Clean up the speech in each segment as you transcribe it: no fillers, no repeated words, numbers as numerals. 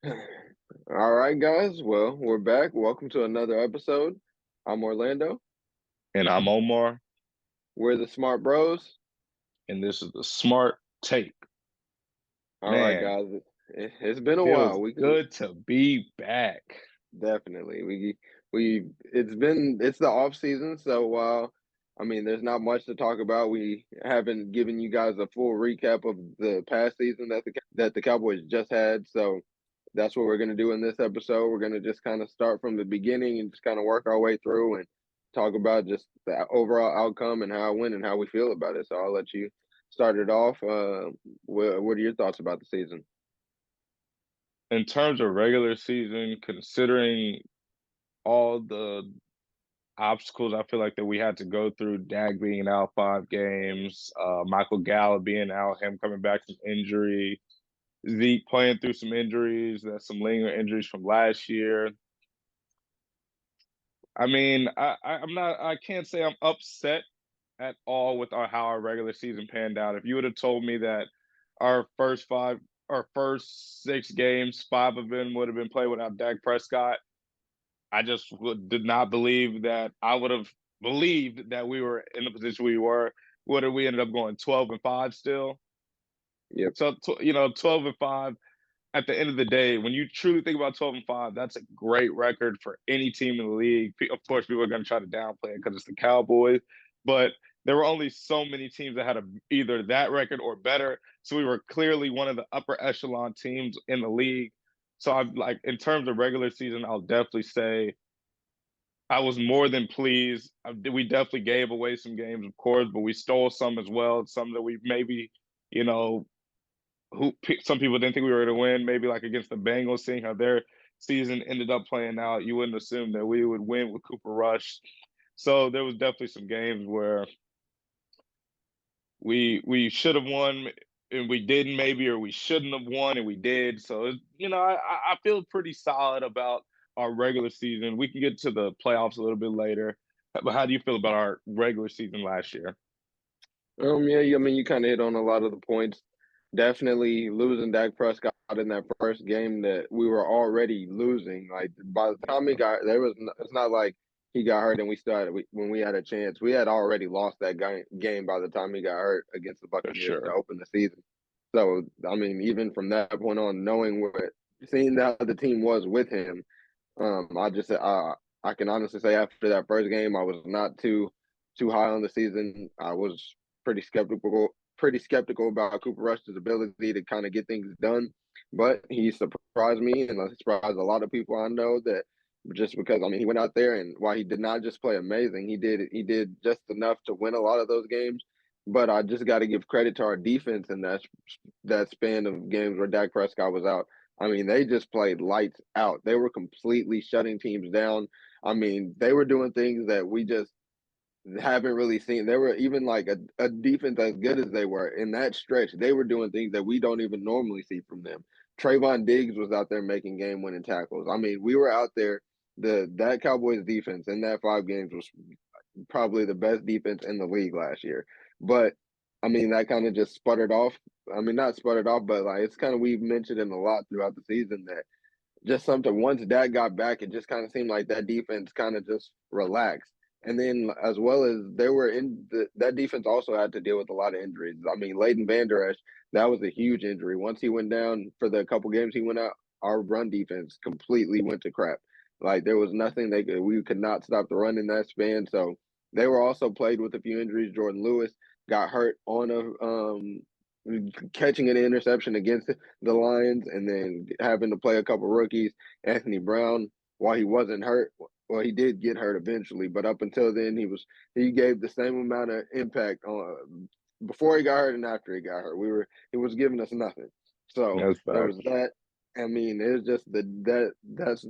All right, guys. Well, we're back. Welcome to another episode. I'm Orlando. And I'm Omar, We're the Smart Bros. and this is the Smart Take. All right, Man, guys. It's been a feels while. We good to be back. definitely it's the off season, so I mean, there's not much to talk about. We haven't given you guys a full recap of the past season that the Cowboys just had, so that's what we're going to do in this episode. We're going to just kind of start from the beginning and just kind of work our way through and talk about just the overall outcome and how it went and how we feel about it. So I'll let you start it off. What are your thoughts about the season? In terms of regular season, considering all the obstacles I feel like that we had to go through, Dak being out 5 games, Michael Gallup being out, him coming back from injury, Zeke playing through some injuries, some lingering injuries from last year. I mean, I'm not. I can't say I'm upset at all with how our regular season panned out. If you would have told me that our first five, our first 6 games, 5 of them would have been played without Dak Prescott, I just did not believe that. I would have believed that we were in the position we were. What did we ended up going 12-5 still? Yep. So 12-5. At the end of the day, when you truly think about 12-5, that's a great record for any team in the league. Of course, people are going to try to downplay it because it's the Cowboys, but there were only so many teams that had either that record or better. So we were clearly one of the upper echelon teams in the league. So I'm like, in terms of regular season, I'll definitely say I was more than pleased. We definitely gave away some games, of course, but we stole some as well. Some that we maybe, you know, who some people didn't think we were going to win, maybe like against the Bengals, seeing how their season ended up playing out. You wouldn't assume that we would win with Cooper Rush. So there was definitely some games where we should have won and we didn't maybe, or we shouldn't have won and we did. So I feel pretty solid about our regular season. We can get to the playoffs a little bit later. But how do you feel about our regular season last year? Yeah, I mean, you kind of hit on a lot of the points. Definitely losing Dak Prescott in that first game that we were already losing. Like by the time he got there was, it's not like he got hurt and we started when we had a chance. We had already lost that game by the time he got hurt against the For Buccaneers to sure. open the season. So I mean, even from that point on, knowing seeing how the team was with him, I can honestly say after that first game, I was not too high on the season. I was pretty skeptical about Cooper Rush's ability to kind of get things done, but he surprised me and surprised a lot of people I know that just because I mean he went out there and while he did not just play amazing, he did just enough to win a lot of those games. But I just got to give credit to our defense in that span of games where Dak Prescott was out. I mean, they just played lights out. They were completely shutting teams down. I mean, they were doing things that we just haven't really seen. They were even like a defense as good as they were in that stretch. They were doing things that we don't even normally see from them. Trayvon Diggs was out there making game winning tackles. I mean, we were out there. That Cowboys defense in that 5 games was probably the best defense in the league last year. But I mean, that kind of just sputtered off. I mean, not sputtered off, but like it's kind of we've mentioned it a lot throughout the season that just something once Dak got back, it just kind of seemed like that defense kind of just relaxed. And then as well as they were that defense also had to deal with a lot of injuries. I mean, Leighton Vander Esch, that was a huge injury. Once he went down for the couple games he went out, our run defense completely went to crap. Like there was nothing we could not stop the run in that span. So they were also played with a few injuries. Jordan Lewis got hurt on a catching an interception against the Lions and then having to play a couple rookies. Anthony Brown, while he wasn't hurt, well, he did get hurt eventually, but up until then, he gave the same amount of impact on before he got hurt and after he got hurt. He was giving us nothing. So That's there was facts. that. I mean, it's just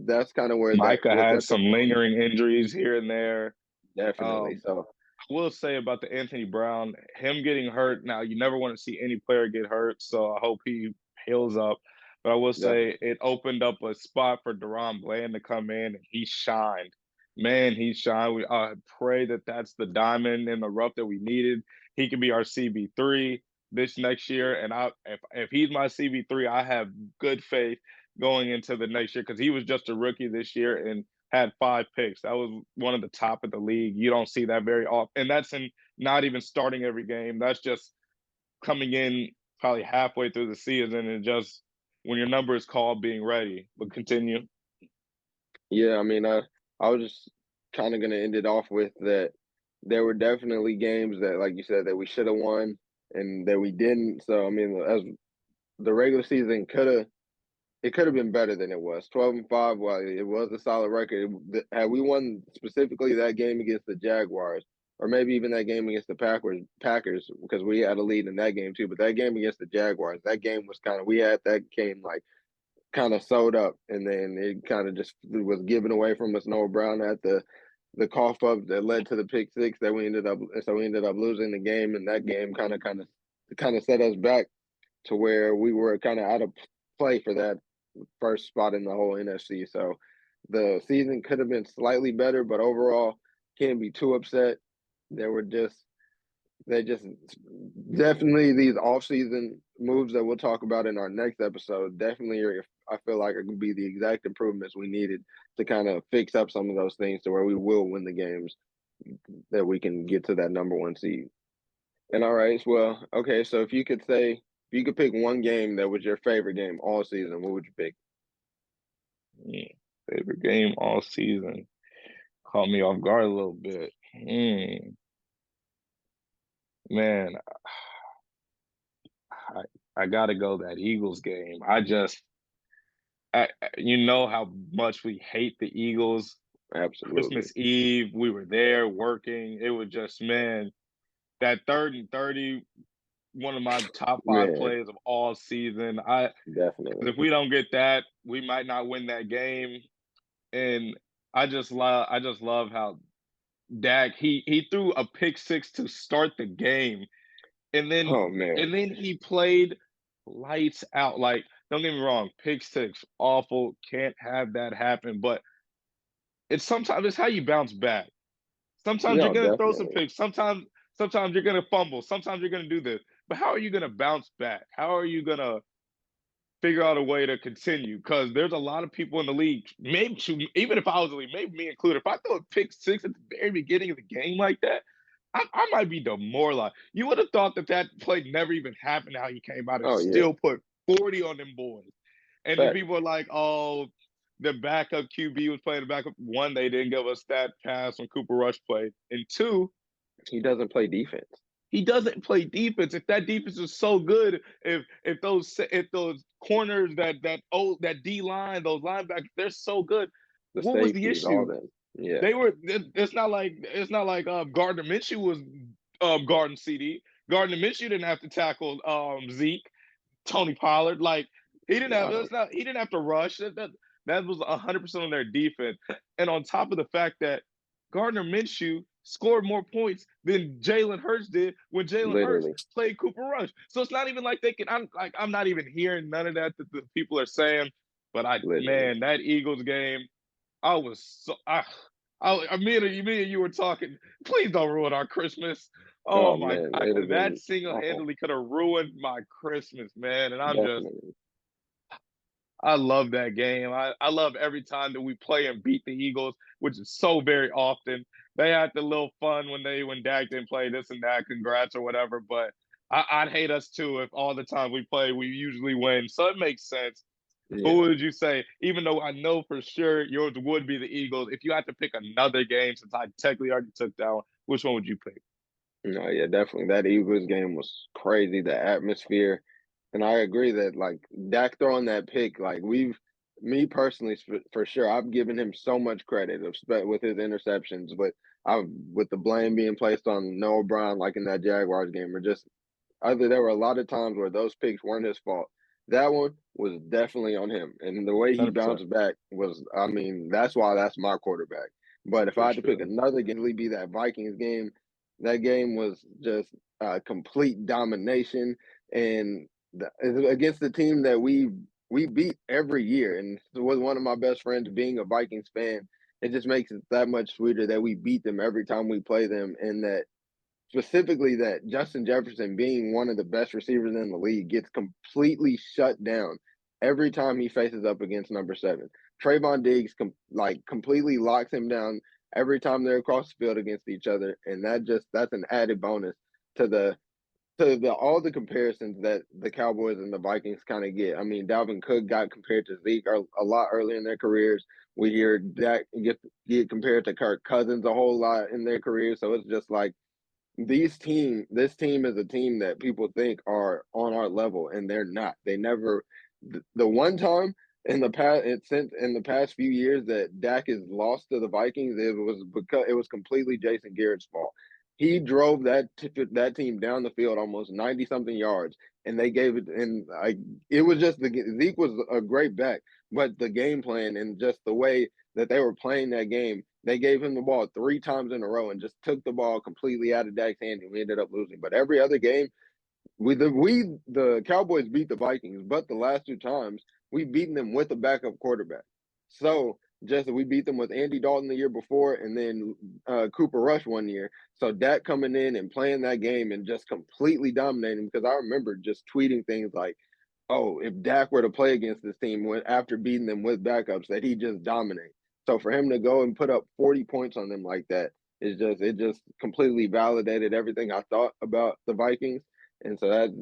that's kind of where that Micah what had set the some tone. lingering injuries here and there. Definitely. Um, So I will say about the Anthony Brown, him getting hurt. Now, you never want to see any player get hurt, so I hope he heals up. But I will say definitely. it opened up a spot for Deron Bland to come in, and he shined. Man, he shined. I pray that that's the diamond in the rough that we needed. He can be our CB3 this next year, and if he's my CB3, I have good faith going into the next year because he was just a rookie this year and had 5 picks. That was one of the top of the league. You don't see that very often, and that's in not even starting every game. That's just coming in probably halfway through the season and just when your number is called, being ready. But continue. Yeah, I mean, I was just kind of gonna end it off with that. There were definitely games that, like you said, that we should have won and that we didn't. So I mean, as the regular season could have been better than it was. 12-5, while it was a solid record, had we won specifically that game against the Jaguars, or maybe even that game against the Packers, because we had a lead in that game too. But that game against the Jaguars, that game was kind of we had that game like kind of sewed up, and then it kind of just was given away from us. Noah Brown had the cough up that led to the pick six that we ended up losing the game, and that game kind of set us back to where we were kind of out of play for that first spot in the whole NFC. So the season could have been slightly better, but overall, can't be too upset. There were just they just definitely these off-season moves that we'll talk about in our next episode. Definitely, I feel like it could be the exact improvements we needed to kind of fix up some of those things to where we will win the games that we can get to that number one seed. And all right, well, okay, so if you could pick one game that was your favorite game all season, what would you pick? Mm, favorite game all season. Caught me off guard a little bit. Man, I, I gotta go that Eagles game. You know how much we hate the Eagles. Absolutely. Christmas Eve, we were there working. It was just, man, that 3rd and 30, one of my top 5 Man, plays of all season. If definitely. we don't get that, we might not win that game. And I just love how Dak he threw a pick six to start the game, and then Oh man. and then he played lights out. Like, don't get me wrong, pick six awful, can't have that happen. But it's how you bounce back. Sometimes you're No, gonna throw some definitely. picks. Sometimes you're gonna fumble. Sometimes you're gonna do this. But how are you gonna bounce back? How are you gonna figure out a way to continue? Because there's a lot of people in the league. Maybe even if I was the league, maybe me included. If I throw a pick six at the very beginning of the game like that, I might be demoralized. You would have thought that that play never even happened. How he came out and Oh yeah. still put 40 on them boys, and then Fact. people are like, "Oh, the backup QB was playing the backup." One, they didn't give us that pass when Cooper Rush played, and two, He doesn't play defense. he doesn't play defense. If that defense is so good, if those corners that D line, those linebackers, they're so good. The What was the safeties, all issue? that. Yeah. They were. It's not like Gardner Minshew was guarding CD. Gardner Minshew didn't have to tackle Zeke, Tony Pollard. Like, he didn't have. No. That's not. He didn't have to rush. That was 100% on their defense. And on top of the fact that Gardner Minshew scored more points than Jalen Hurts did when Jalen Hurts Literally. played Cooper Rush. So it's not even like they can. I'm not even hearing none of that the people are saying. But Literally. man, that Eagles game, I was so me and you were talking. Please don't ruin our Christmas. Oh Oh my man, God, it'd have because that been single awful. handedly could have ruined my Christmas, man. And Definitely. I love that game. I love every time that we play and beat the Eagles, which is so very often. They had the little fun when Dak didn't play this and that, congrats or whatever. But I'd hate us too if all the time we play we usually win. So it makes sense. Who Yeah. would you say? Even though I know for sure yours would be the Eagles, if you had to pick another game, since I technically already took that one, which one would you pick? No, yeah, definitely. That Eagles game was crazy. The atmosphere, and I agree that like Dak throwing that pick, like me personally, for sure, I've given him so much credit with his interceptions, but I with the blame being placed on Noah Brown, like in that Jaguars game, or just either there were a lot of times where those picks weren't his fault. That one was definitely on him, and the way he 100%. bounced back was, I mean, that's why that's my quarterback. But if I For had to pick sure. another game, it'd be that Vikings game. That game was just complete domination, and against the team that we beat every year, and it was one of my best friends being a Vikings fan. It just makes it that much sweeter that we beat them every time we play them, and that specifically that Justin Jefferson, being one of the best receivers in the league, gets completely shut down every time he faces up against number 7. Trayvon Diggs completely locks him down every time they're across the field against each other, and that's an added bonus to the all the comparisons that the Cowboys and the Vikings kind of get. I mean, Dalvin Cook got compared to Zeke a lot early in their careers. We hear Dak get compared to Kirk Cousins a whole lot in their careers. So it's just like this team is a team that people think are on our level, and they're not. They never. The one time in the past few years that Dak has lost to the Vikings, it was completely Jason Garrett's fault. He drove that team down the field almost 90 something yards, and they gave it. And it was just Zeke was a great back, but the game plan and just the way that they were playing that game, they gave him the ball 3 times in a row and just took the ball completely out of Dak's hand, and we ended up losing. But every other game, the Cowboys beat the Vikings, but the last 2 times we've beaten them with a backup quarterback. So just we beat them with Andy Dalton the year before, and then Cooper Rush one year. So Dak coming in and playing that game and just completely dominating. Because I remember just tweeting things like, "Oh, if Dak were to play against this team after beating them with backups, that he just dominate." So for him to go and put up 40 points on them like that is just completely validated everything I thought about the Vikings. And so that's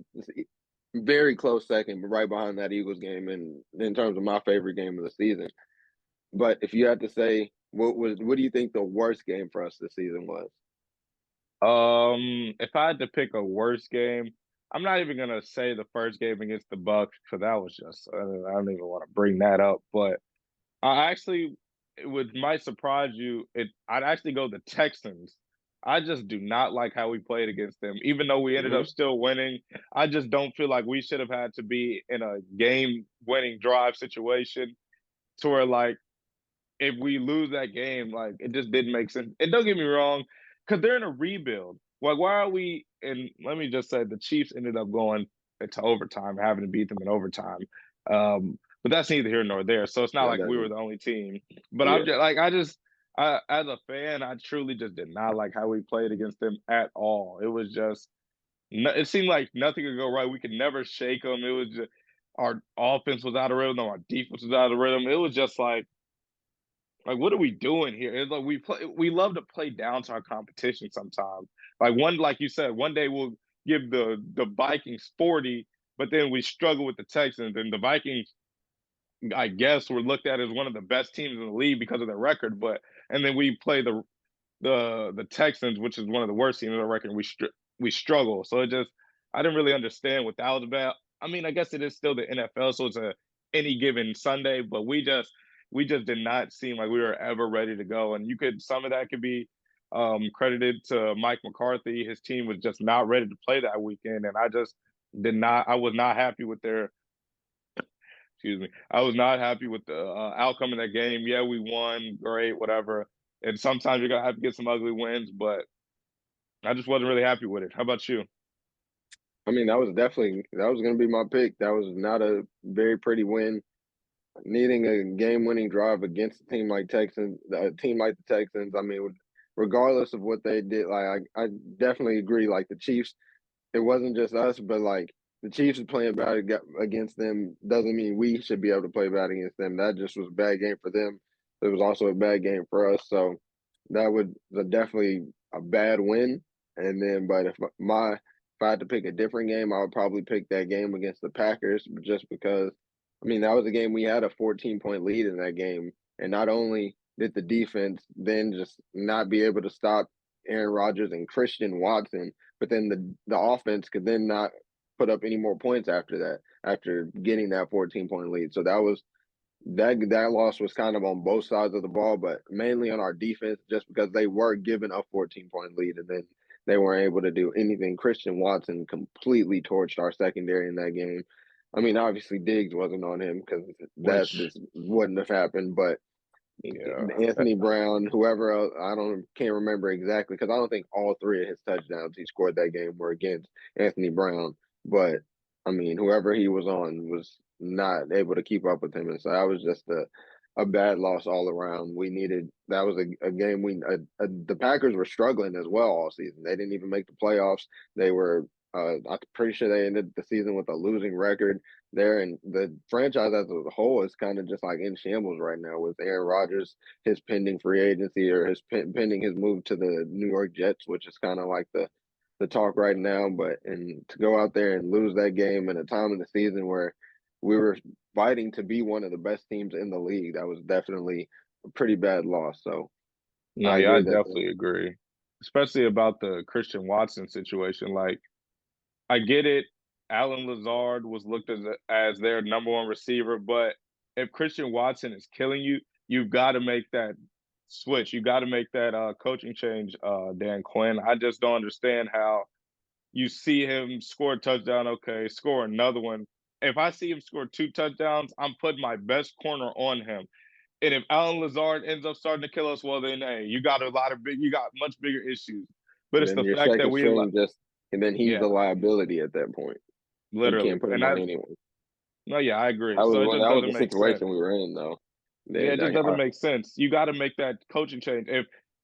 very close second, but right behind that Eagles game in terms of my favorite game of the season. But if you had to say what do you think the worst game for us this season was? If I had to pick a worst game, I'm not even gonna say the first game against the Bucks because that was just I don't even want to bring that up. But I actually, it would might surprise you. I'd actually go the Texans. I just do not like how we played against them, even though we ended up Hmm. still winning. I just don't feel like we should have had to be in a game-winning drive situation to where like if we lose that game, like it just didn't make sense. And don't get me wrong, because they're in a rebuild. Like, why are we? And let me just say, the Chiefs ended up going into overtime, having to beat them in overtime. But that's neither here nor there. So it's not Yeah, like we were the only team. But I'm yeah. just like, as a fan, I truly just did not like how we played against them at all. It was just, it seemed like nothing could go right. We could never shake them. It was just, our offense was out of rhythm, our defense was out of rhythm. It was just like, what are we doing here? It's like we love to play down to our competition sometimes. Like you said, one day we'll give the Vikings 40, but then we struggle with the Texans. And the Vikings, I guess, were looked at as one of the best teams in the league because of their record. And then we play the Texans, which is one of the worst teams in the record. We struggle. So it just I didn't really understand what that was about. I mean, I guess it is still the NFL, so it's a any given Sunday, but we just did not seem like we were ever ready to go. And some of that could be credited to Mike McCarthy. His team was just not ready to play that weekend, and I was not happy with their excuse me. I was not happy with the outcome of that game. Yeah, we won, great, whatever. And sometimes you're gonna have to get some ugly wins, but I just wasn't really happy with it. How about you? I mean, that was going to be my pick. That was not a very pretty win. Needing a game-winning drive against a team like the Texans. I mean, regardless of what they did, like I definitely agree. Like the Chiefs, it wasn't just us, but like the Chiefs playing bad against them doesn't mean we should be able to play bad against them. That just was a bad game for them. It was also a bad game for us. So definitely a bad win. And then, but if I had to pick a different game, I would probably pick that game against the Packers, just because. I mean, that was a game we had a 14-point lead in that game, and not only did the defense then just not be able to stop Aaron Rodgers and Christian Watson, but then the offense could then not put up any more points after that, after getting that 14-point lead. So that loss was kind of on both sides of the ball, but mainly on our defense, just because they were given a 14-point lead and then they weren't able to do anything. Christian Watson completely torched our secondary in that game. I mean, obviously Diggs wasn't on him because that Which, this wouldn't have happened, but yeah, Anthony Brown, whoever else, can't remember exactly because I don't think all 3 of his touchdowns he scored that game were against Anthony Brown. But I mean, whoever he was on was not able to keep up with him, and so that was just a bad loss all around. We needed that was a game the Packers were struggling as well all season. They didn't even make the playoffs. They were I'm pretty sure they ended the season with a losing record. there, and the franchise as a whole is kind of just like in shambles right now with Aaron Rodgers, his pending free agency or his pending his move to the New York Jets, which is kind of like the talk right now. But and to go out there and lose that game in a time in the season where we were fighting to be one of the best teams in the league, that was definitely a pretty bad loss. So No, I yeah, I agree that the, definitely agree, especially about the Christian Watson situation. Like, I get it. Alan Lazard was looked as their number one receiver, but if Christian Watson is killing you, you've got to make that switch. You got to make that coaching change, Dan Quinn. I just don't understand how you see him score a touchdown, okay, score another one. If I see him score two touchdowns, I'm putting my best corner on him. And if Alan Lazard ends up starting to kill us, well then hey, you got much bigger issues. But it's then the your fact that second string just and then he's yeah, the liability at that point. You literally. can't put And him on that anyone. no, yeah, I agree. So it just That was doesn't the make sense. situation we were in though. Yeah, They, it just they, doesn't make sense. You got to make that coaching change.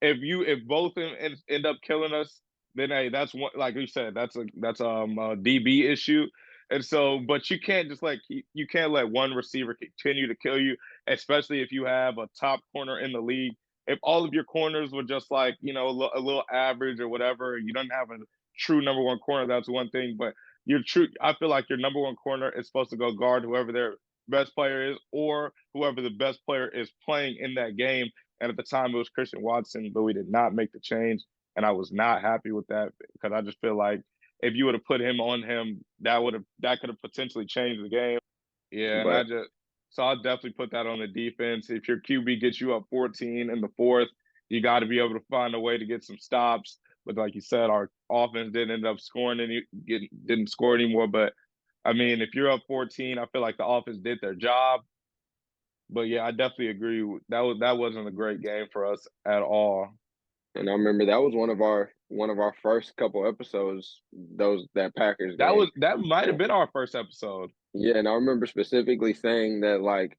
If both end up killing us, then hey, that's one like you said, that's a DB issue. And so, but you can't just like you can't let one receiver continue to kill you, especially if you have a top corner in the league. If all of your corners were just like a little average or whatever, you don't have a true number one corner. That's one thing, but your true, I feel like your number one corner is supposed to go guard whoever their best player is, or whoever the best player is playing in that game. And at the time, it was Christian Watson, but we did not make the change, and I was not happy with that because I just feel like if you would have put him on him, that could have potentially changed the game. Yeah, and I but just so I'll definitely put that on the defense. If your QB gets you up 14 in the fourth, you got to be able to find a way to get some stops. But like you said, our offense didn't end up scoring didn't score anymore. But I mean, if you're up 14, I feel like the offense did their job. But yeah, I definitely agree. That wasn't a great game for us at all. and I remember that was one of our first couple episodes, that Packers game. That might have been our first episode. Yeah, and I remember specifically saying that like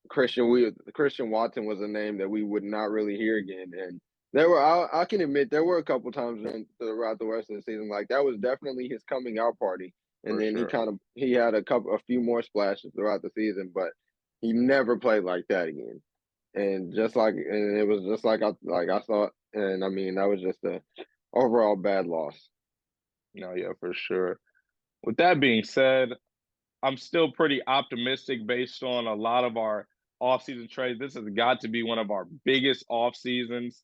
Christian Watson was a name that we would not really hear again. And there were I can admit there were a couple times throughout the rest of the season like that was definitely his coming out party. And For then sure. he had a few more splashes throughout the season, but he never played like that again. And it was just like I thought, and I mean that was just a overall bad loss. No, yeah, for sure. With that being said, I'm still pretty optimistic based on a lot of our offseason trades. This has got to be one of our biggest off seasons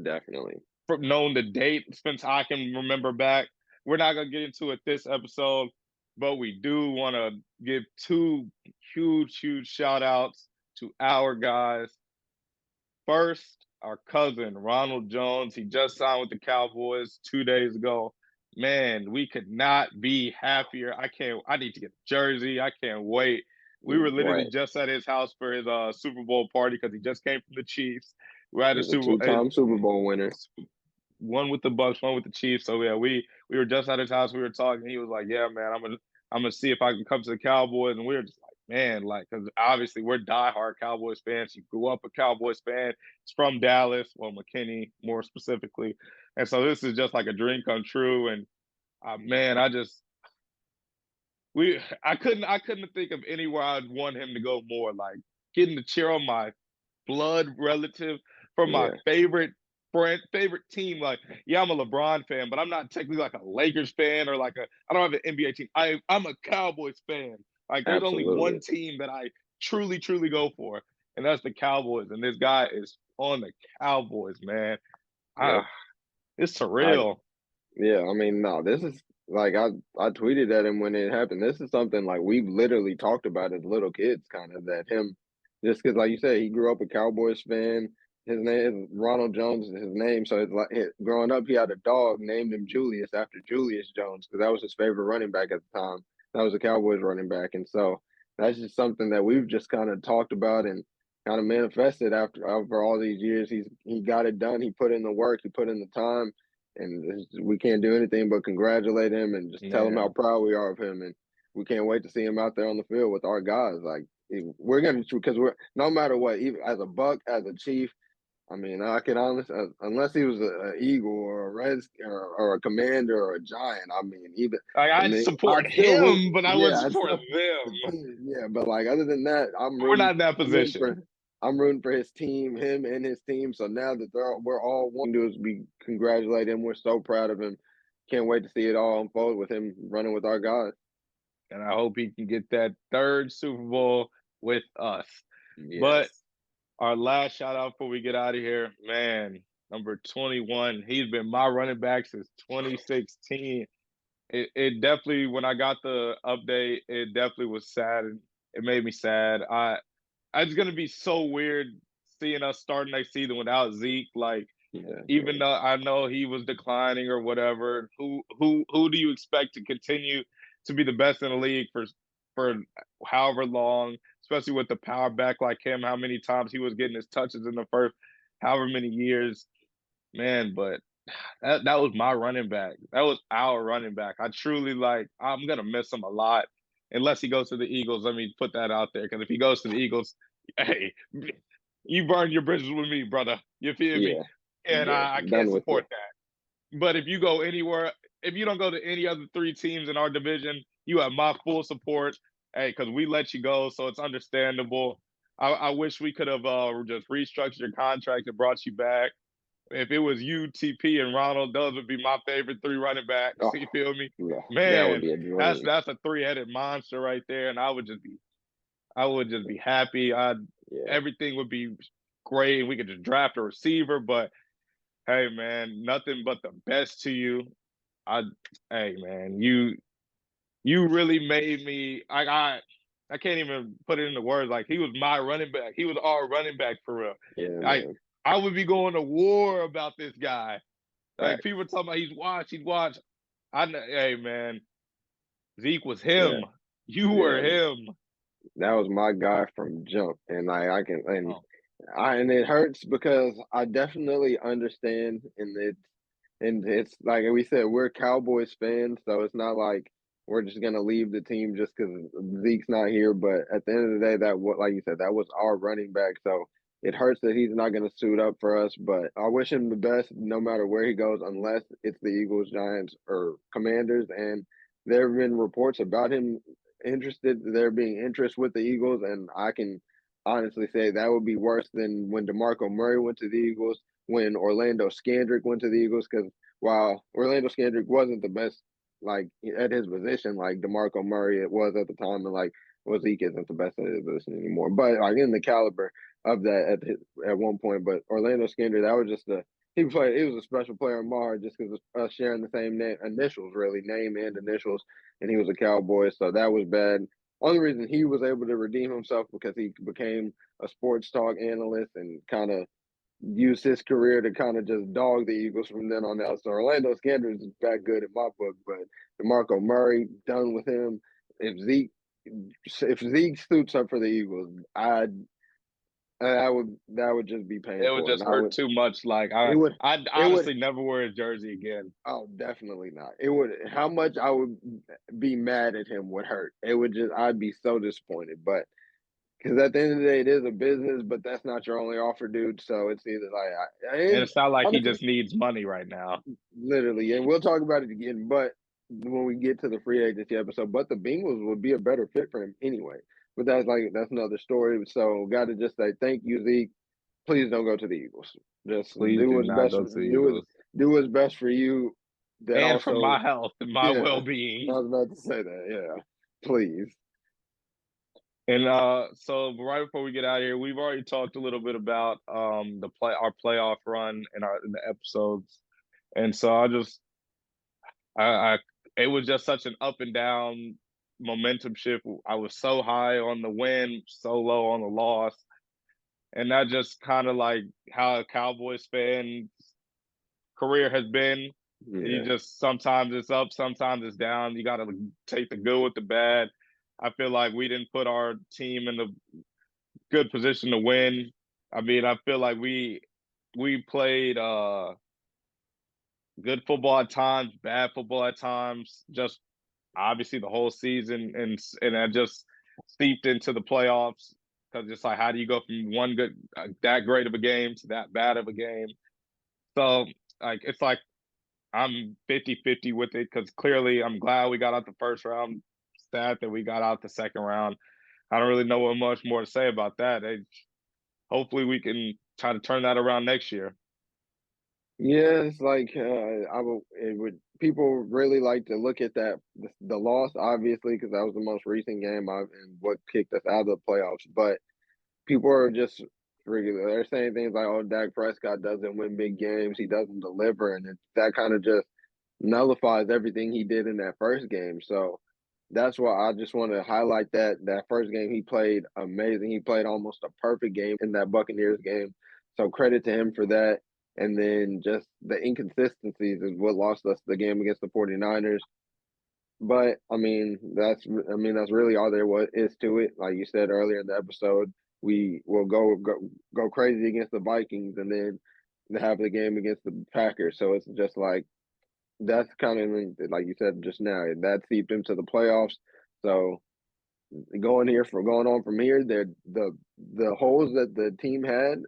Definitely. from known to date since I can remember back. We're not gonna get into it this episode, but we do want to give two huge shout outs to our guys. First, our cousin Ronald Jones. He just signed with the Cowboys 2 days ago. Man, we could not be happier. I need to get a jersey. I can't wait. We were literally Right. just at his house for his Super Bowl party because he just came from the Chiefs. We're at a He's a Super Bowl. two-time Super Bowl winner. One with the Bucks, one with the Chiefs. So yeah, we were just at his house. We were talking. He was like, "Yeah, man, I'm gonna see if I can come to the Cowboys." And we were just like, "Man, like, because obviously we're diehard Cowboys fans. He grew up a Cowboys fan. He's from Dallas, well, McKinney more specifically, and so this is just like a dream come true." And man, I couldn't think of anywhere I'd want him to go more. Like getting to cheer on my blood relative from my Yeah, favorite team. Like, yeah, I'm a LeBron fan, but I'm not technically like a Lakers fan or like I don't have an NBA team. I'm a Cowboys fan. Like, there's only one absolutely. team that I truly go for, and that's the Cowboys. And this guy is on the Cowboys, man. Yep. Ah, it's I surreal. Yeah, I mean, no, this is like I tweeted at him when it happened. This is something like we've literally talked about as little kids, kind of that him, just because, like you said, he grew up a Cowboys fan. His name is Ronald Jones is his name. So it's like growing up, he had a dog named him Julius after Julius Jones because that was his favorite running back at the time. That was a Cowboys running back, and so that's just something that we've just kind of talked about and kind of manifested after all these years. He got it done. He put in the work. He put in the time and we can't do anything but congratulate him and just tell him how Man, proud we are of him, and we can't wait to see him out there on the field with our guys. Like we're gonna because we're no matter what, even as a Buck, as a Chief, I mean, I can honestly, unless he was a Eagle or a Red or a Commander or a Giant. I mean, even Like I I'd mean, support I'd still root. him, but I wouldn't Yeah, I'd support still the them. team. Yeah, but like other than that, We're not in that I'm rooting for. position. I'm rooting for his team, him and his team. So now that we're all one, do is we congratulate him. We're so proud of him. Can't wait to see it all unfold with him running with our guys. And I hope he can get that third Super Bowl with us. But Yes. our last shout out before we get out of here, man, number 21. He's been my running back since 2016. It definitely, when I got the update, it definitely was sad. It made me sad. It's gonna be so weird seeing us start next season without Zeke. Like, Yeah. even though I know he was declining or whatever, who do you expect to continue to be the best in the league for however long, especially with the power back like him, how many times he was getting his touches in the first however many years, man, but that was my running back. That was our running back. I truly like I'm gonna miss him a lot. Unless he goes to the Eagles, let me put that out there. Because if he goes to the Eagles, hey, you burn your bridges with me, brother. You feel me? Yeah. And Yeah. I can't Done with you. support that. But if you go anywhere, if you don't go to any other three teams in our division, you have my full support. Hey, because we let you go, so it's understandable. I wish we could have just restructured your contract and brought you back. If it was you, TP, and Ronald, those would be my favorite three running backs. Oh, You feel me? yeah. That would Man, be a dream. that's a three-headed monster right there, and I would just be happy. I Yeah. Everything would be great. We could just draft a receiver, but hey, man, nothing but the best to you. I Hey, man, you really made me. I can't even put it into words. Like he was my running back. He was our running back for real. Yeah, I man. I would be going to war about this guy. Like Facts. people talking about he's watched. I know, hey man, Zeke was him. Yeah. You were Yeah. him. That was my guy from jump. And I can Oh, and it hurts because I definitely understand and it's like we said, we're Cowboys fans, so it's not like we're just gonna leave the team just because Zeke's not here. But at the end of the day, that what like you said, that was our running back. So it hurts that he's not gonna suit up for us. But I wish him the best, no matter where he goes, unless it's the Eagles, Giants, or Commanders. And there have been reports about him there being interest with the Eagles, and I can honestly say that would be worse than when DeMarco Murray went to the Eagles, when Orlando Scandrick went to the Eagles, because while Orlando Scandrick wasn't the best like at his position, like DeMarco Murray it was at the time, and like Zeke isn't the best at his position anymore. But like in the caliber of that at one point, but Orlando Scandrick, that was just a he was a special player in Mars just because of us sharing the same name initials, really name and initials, and he was a Cowboy, so that was bad. Only reason he was able to redeem himself because he became a sports talk analyst and kind of used his career to kind of just dog the Eagles from then on out. So Orlando Scanders is back good in my book, but DeMarco Murray done with him. If Zeke if Zeke suits up for the Eagles, that would just be it would painful, and just I hurt would too much. Like it would I'd it would honestly never wear a jersey again. oh definitely not. It would how much I would be mad at him would hurt. It would just I'd be so disappointed, but because at the end of the day, it is a business, but that's not your only offer, dude. So it's either like, And and it's not like he honestly, just needs money right now. literally, and we'll talk about it again, but when we get to the free agency episode, but the Bengals would be a better fit for him anyway. But that's another story. So got to just say thank you, Zeke. Please don't go to the Eagles. Just Please do not go to the Eagles. do what's best for you. That And for also, my health and my yeah, well I being. was about to say that. Yeah, please. And so right before we get out of here, we've already talked a little bit about our playoff run in the episodes. And so I it was just such an up and down momentum shift. I was so high on the win, so low on the loss. And that just kind of like how a Cowboys fan career has been. You Yeah, just sometimes it's up, sometimes it's down. You got to take the good with the bad. I feel like we didn't put our team in the good position to win. I mean, I feel like we played good football at times, bad football at times. Just obviously the whole season, and that just seeped into the playoffs. because it's like, how do you go from one good, that great of a game to that bad of a game? So, like, it's like I'm 50-50 with it because clearly I'm glad we got out the first round. Sad that we got out the second round. I don't really know what much more to say about that. Hopefully, we can try to turn that around next year. Yeah, it's like it would people really like to look at the loss obviously because that was the most recent game and what kicked us out of the playoffs. But people are just regular. They're saying things like, "Oh, Dak Prescott doesn't win big games. He doesn't deliver," and that kind of just nullifies everything he did in that first game. So that's why I just want to highlight that first game he played amazing. He played almost a perfect game in that Buccaneers game. So credit to him for that. And then just the inconsistencies is what lost us the game against the 49ers. But that's really all there is to it. Like you said earlier in the episode, we will go crazy against the Vikings and then have the game against the Packers. So it's just like that's kind of like you said just now, that seeped into the playoffs. So going on from here, the holes that the team had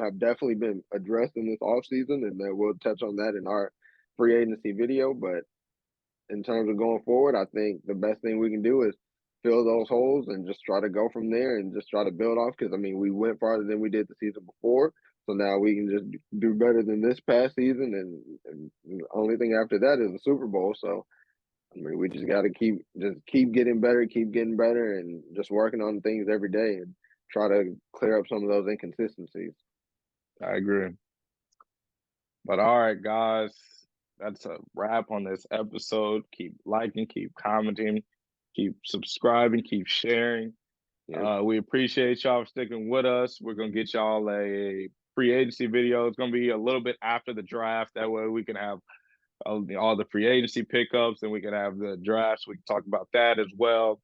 have definitely been addressed in this offseason, and we'll touch on that in our free agency video. But in terms of going forward, I think the best thing we can do is fill those holes and just try to go from there and just try to build off. Because I mean, we went farther than we did the season before, so now we can just do better than this past season. And the only thing after that is the Super Bowl. So I mean, we just got to keep getting better, and just working on things every day and try to clear up some of those inconsistencies. I agree. But all right, guys, that's a wrap on this episode. Keep liking, keep commenting, keep subscribing, keep sharing. Yeah, We appreciate y'all for sticking with us. We're gonna get y'all a free agency video. It's gonna be a little bit after the draft. That way we can have all the free agency pickups, and we can have the drafts. We can talk about that as well.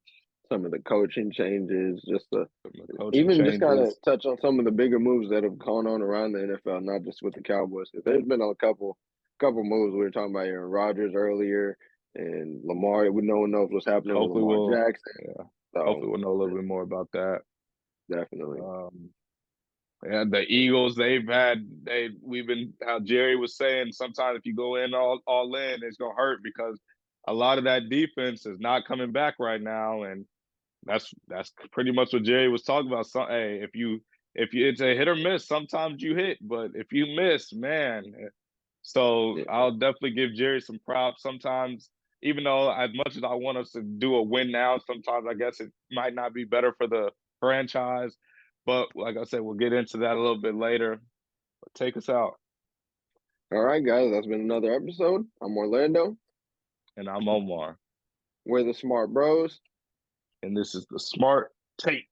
some of the coaching changes, Some of the coaching even just kind of changes. touch on some of the bigger moves that have gone on around the NFL, not just with the Cowboys. 'Cause there's been a couple moves. We were talking about Aaron Rodgers earlier, and Lamar. No one knows what's happening with Hopefully Lamar we'll Jackson. yeah. So Hopefully we'll know a little bit more about that. definitely. Um, Yeah, the Eagles, we've been, how Jerry was saying, sometimes if you go in all in, it's gonna hurt because a lot of that defense is not coming back right now. And that's pretty much what Jerry was talking about. So hey, if you it's a hit or miss, sometimes you hit, but if you miss, man. So Yeah. I'll definitely give Jerry some props. Sometimes, even though as much as I want us to do a win now, sometimes I guess it might not be better for the franchise. But like I said, we'll get into that a little bit later. But take us out. All right, guys, that's been another episode. I'm Orlando. And I'm Omar. We're the Smart Bros. And this is the Smart Take.